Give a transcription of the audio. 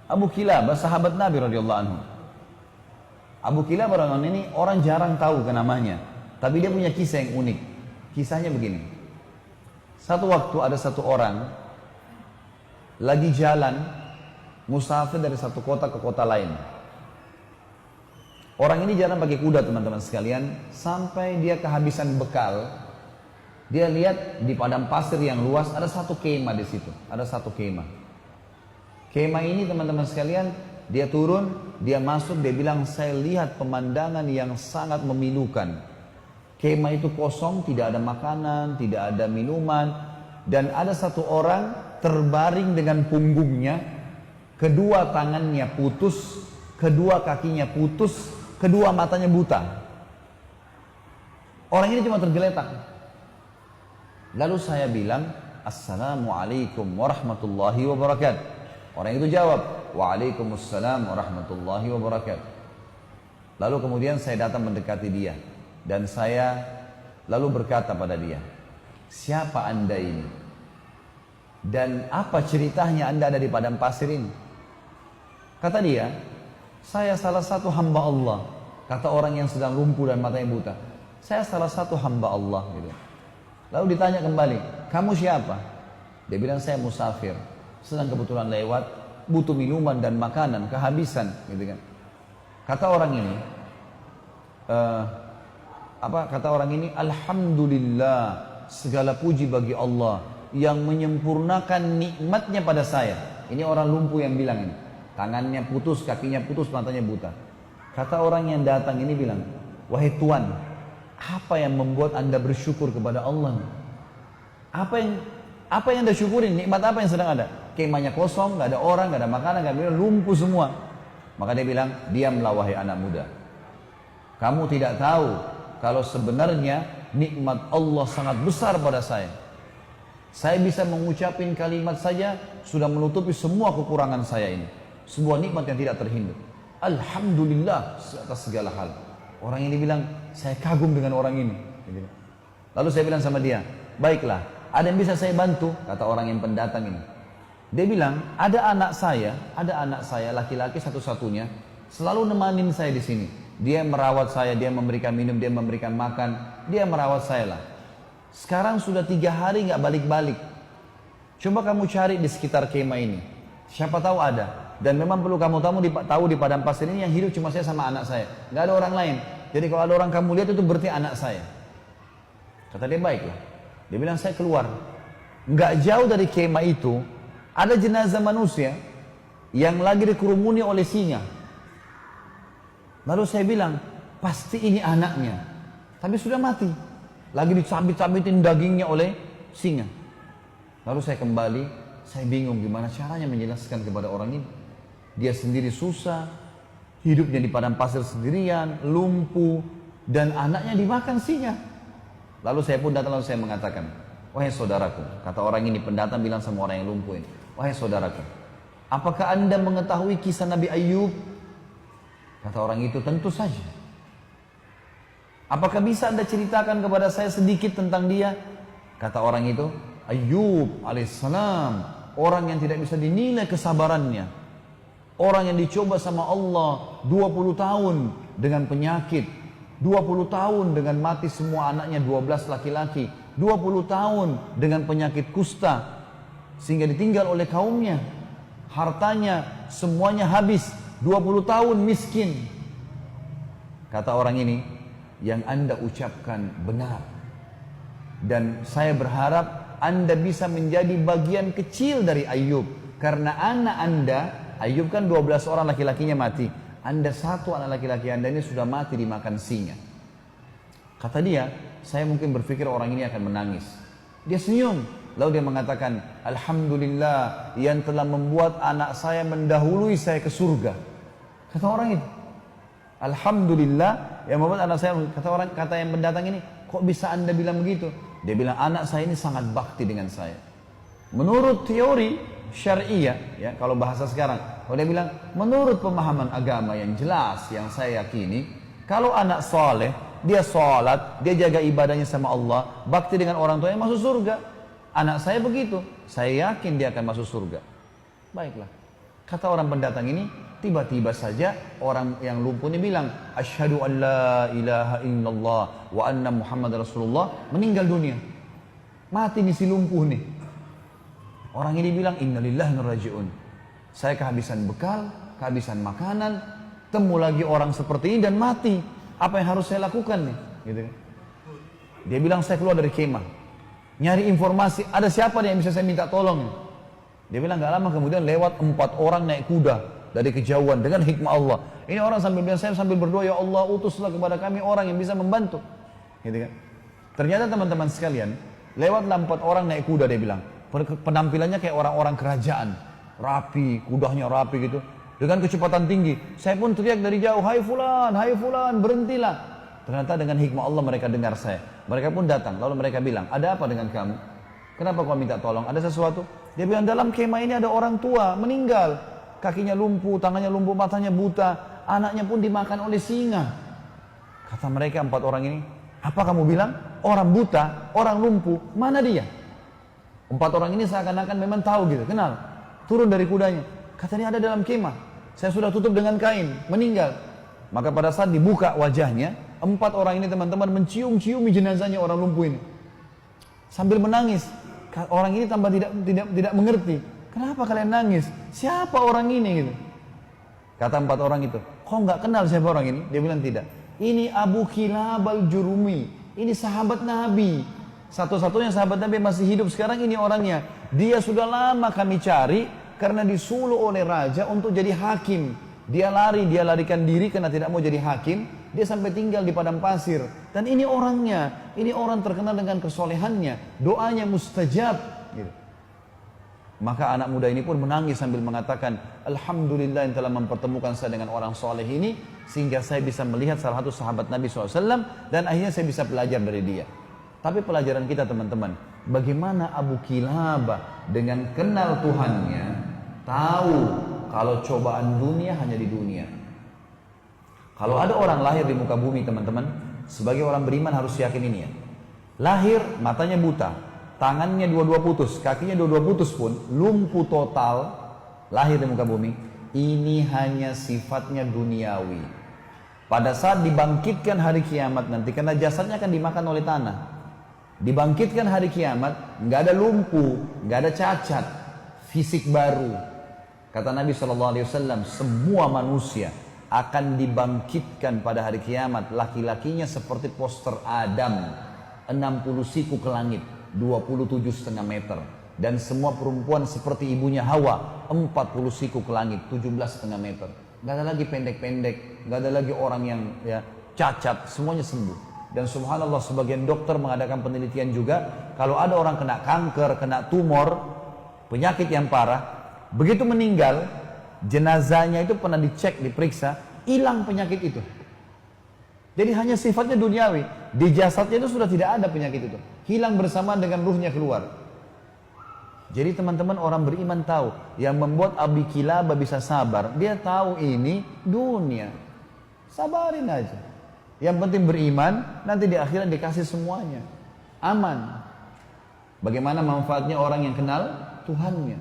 Abu Kilabah, sahabat Nabi radhiyallahu anhu. Abu Kilabah radhiyallahu anhu ini orang jarang tahu ke namanya, tapi dia punya kisah yang unik. Kisahnya begini. Satu waktu ada satu orang lagi jalan musafir dari satu kota ke kota lain. Orang ini jalan pakai kuda teman-teman sekalian, sampai dia kehabisan bekal. Dia lihat di padang pasir yang luas ada satu kemah di situ, ada satu kemah. Kemah ini teman-teman sekalian, dia turun, dia masuk, dia bilang saya lihat pemandangan yang sangat memilukan. Kemah itu kosong, tidak ada makanan, tidak ada minuman, dan ada satu orang terbaring dengan punggungnya, kedua tangannya putus, kedua kakinya putus, kedua matanya buta. Orang ini cuma tergeletak. Lalu saya bilang, Assalamualaikum warahmatullahi wabarakatuh. Orang itu jawab, Waalaikumsalam warahmatullahi wabarakatuh. Lalu kemudian saya datang mendekati dia, dan saya lalu berkata pada dia, siapa anda ini? Dan apa ceritanya anda ada di padang pasir ini? Kata dia, saya salah satu hamba Allah. Kata orang yang sedang lumpuh dan matanya buta, saya salah satu hamba Allah gitu. Lalu ditanya kembali, kamu siapa? Dia bilang saya musafir, sedang kebetulan lewat, butuh minuman dan makanan, kehabisan gitu kan. Kata orang ini, kata orang ini, Alhamdulillah, segala puji bagi Allah yang menyempurnakan nikmatnya pada saya. Ini orang lumpuh yang bilang ini, tangannya putus, kakinya putus, matanya buta. Kata orang yang datang ini bilang, wahai Tuan, apa yang membuat anda bersyukur kepada Allah? Apa yang anda syukurin? Nikmat apa yang sedang ada? Kemahnya kosong, nggak ada orang, nggak ada makanan, nggak ada, lumpuh semua. Maka dia bilang, diamlah wahai anak muda. Kamu tidak tahu kalau sebenarnya nikmat Allah sangat besar pada saya. Saya bisa mengucapin kalimat saja sudah menutupi semua kekurangan saya ini. Sebuah nikmat yang tidak terhingga. Alhamdulillah atas segala hal. Orang ini bilang, saya kagum dengan orang ini. Lalu saya bilang sama dia, baiklah, ada yang bisa saya bantu? Kata orang yang pendatang ini. Dia bilang, ada anak saya laki-laki satu-satunya, selalu nemanin saya di sini. Dia merawat saya, dia memberikan minum, dia memberikan makan, dia merawat saya lah. Sekarang sudah 3 hari nggak balik-balik. Coba kamu cari di sekitar kemah ini, siapa tahu ada. Dan memang perlu kamu tahu di padang pasir ini yang hidup cuma saya sama anak saya, nggak ada orang lain. Jadi kalau ada orang kamu lihat itu berarti anak saya. Kata dia, baiklah. Dia bilang, saya keluar. Nggak jauh dari kemah itu ada jenazah manusia yang lagi dikerumuni oleh singa. Lalu saya bilang, pasti ini anaknya, tapi sudah mati, lagi dicabit-cabitin dagingnya oleh singa. Lalu saya kembali, saya bingung gimana caranya menjelaskan kepada orang ini. Dia sendiri susah, hidupnya di padang pasir sendirian, lumpuh, dan anaknya dimakan singa. Lalu saya pun datang, lalu saya mengatakan, wahai saudaraku, kata orang ini, pendatang bilang sama orang yang lumpuh ini, wahai saudaraku, apakah anda mengetahui kisah Nabi Ayub? Kata orang itu, tentu saja. Apakah bisa anda ceritakan kepada saya sedikit tentang dia? Kata orang itu, Ayub alaihissalam, orang yang tidak bisa dinilai kesabarannya. Orang yang dicoba sama Allah 20 tahun dengan penyakit, 20 tahun dengan mati semua anaknya 12 laki-laki, 20 tahun dengan penyakit kusta sehingga ditinggal oleh kaumnya, hartanya semuanya habis, 20 tahun miskin. Kata orang ini, yang anda ucapkan benar, dan saya berharap anda bisa menjadi bagian kecil dari Ayub, karena anak anda, Ayub kan 12 orang laki-lakinya mati, anda satu anak laki-laki anda ini sudah mati dimakan singa. Kata dia, saya mungkin berpikir orang ini akan menangis. Dia senyum, lalu dia mengatakan, Alhamdulillah yang telah membuat anak saya mendahului saya ke surga. Kata orang itu, Alhamdulillah yang membuat anak saya. Kata yang pendatang ini, kok bisa anda bilang begitu? Dia bilang, anak saya ini sangat bakti dengan saya. Menurut teori syariah, ya kalau bahasa sekarang, kalau dia bilang menurut pemahaman agama yang jelas yang saya yakini, kalau anak soleh, dia sholat, dia jaga ibadahnya sama Allah, bakti dengan orang tuanya, masuk surga. Anak saya begitu, saya yakin dia akan masuk surga. Baiklah, Kata orang pendatang ini, tiba-tiba saja orang yang lumpuh ini bilang, asyhadu an la ilaha illallah wa anna Muhammad Rasulullah, meninggal dunia. Mati nih si lumpuh nih. Orang ini bilang, innalillahi wa inna ilaihi raji'un. Saya kehabisan bekal, kehabisan makanan, temu lagi orang seperti ini dan mati. Apa yang harus saya lakukan nih? Gitu kan. Dia bilang, saya keluar dari kemah, nyari informasi, ada siapa nih yang bisa saya minta tolong? Dia bilang, gak lama kemudian lewat 4 orang naik kuda dari kejauhan dengan hikmah Allah. Ini orang sambil bilang, saya sambil berdoa, ya Allah utuslah kepada kami orang yang bisa membantu. Gitu kan. Ternyata teman-teman sekalian, lewatlah 4 orang naik kuda, dia bilang. Penampilannya kayak orang-orang kerajaan, rapi, kudanya rapi gitu, dengan kecepatan tinggi. Saya pun teriak dari jauh, hai fulan, berhentilah. Ternyata dengan hikmah Allah mereka dengar saya. Mereka pun datang, lalu mereka bilang, ada apa dengan kamu? Kenapa kau minta tolong? Ada sesuatu? Dia bilang, dalam kemah ini ada orang tua meninggal, kakinya lumpuh, tangannya lumpuh, matanya buta, anaknya pun dimakan oleh singa. Kata mereka 4 orang ini, apa kamu bilang? Orang buta, orang lumpuh, mana dia? 4 orang ini seakan-akan memang tahu gitu, kenal. Turun dari kudanya, katanya ada dalam kemah, saya sudah tutup dengan kain, meninggal. Maka pada saat dibuka wajahnya, 4 orang ini teman-teman mencium-ciumi jenazahnya orang lumpuh ini, sambil menangis. Orang ini tambah tidak mengerti. Kenapa kalian nangis? Siapa orang ini? Gitu. Kata 4 orang itu, kok nggak kenal siapa orang ini? Dia bilang tidak. Ini Abu Kilab al-Jurumi. Ini sahabat Nabi. Satu-satunya sahabat Nabi masih hidup sekarang, ini orangnya. Dia sudah lama kami cari karena disuruh oleh raja untuk jadi hakim. Dia larikan diri karena tidak mau jadi hakim. Dia sampai tinggal di padang pasir. Dan ini orangnya, ini orang terkenal dengan kesolehannya, doanya mustajab. Gitu. Maka anak muda ini pun menangis sambil mengatakan, alhamdulillah yang telah mempertemukan saya dengan orang soleh ini, sehingga saya bisa melihat salah satu sahabat Nabi SAW, dan akhirnya saya bisa belajar dari dia. Tapi pelajaran kita teman-teman, bagaimana Abu Kilabah dengan kenal Tuhannya, tahu kalau cobaan dunia hanya di dunia. Kalau ada orang lahir di muka bumi teman-teman, sebagai orang beriman harus yakin ini ya. Lahir, matanya buta, tangannya dua-dua putus, kakinya dua-dua putus pun, lumpuh total, lahir di muka bumi, ini hanya sifatnya duniawi. Pada saat dibangkitkan hari kiamat nanti, karena jasadnya akan dimakan oleh tanah, dibangkitkan hari kiamat, nggak ada lumpuh, nggak ada cacat, fisik baru. Kata Nabi SAW, semua manusia akan dibangkitkan pada hari kiamat, laki-lakinya seperti poster Adam, 60 siku ke langit, 27,5 meter, dan semua perempuan seperti ibunya Hawa, 40 siku ke langit, 17,5 meter. Gak ada lagi pendek-pendek, gak ada lagi orang yang ya cacat, semuanya sembuh. Dan subhanallah, sebagian dokter mengadakan penelitian juga, kalau ada orang kena kanker, kena tumor, penyakit yang parah, begitu meninggal, jenazahnya itu pernah dicek, diperiksa, hilang penyakit itu. Jadi hanya sifatnya duniawi. Di jasadnya itu sudah tidak ada penyakit itu. Hilang bersama dengan ruhnya keluar. Jadi teman-teman, orang beriman tahu, yang membuat Abi Kilabah bisa sabar, dia tahu ini dunia. Sabarin aja. Yang penting beriman, nanti di akhirat dikasih semuanya. Aman. Bagaimana manfaatnya orang yang kenal Tuhannya?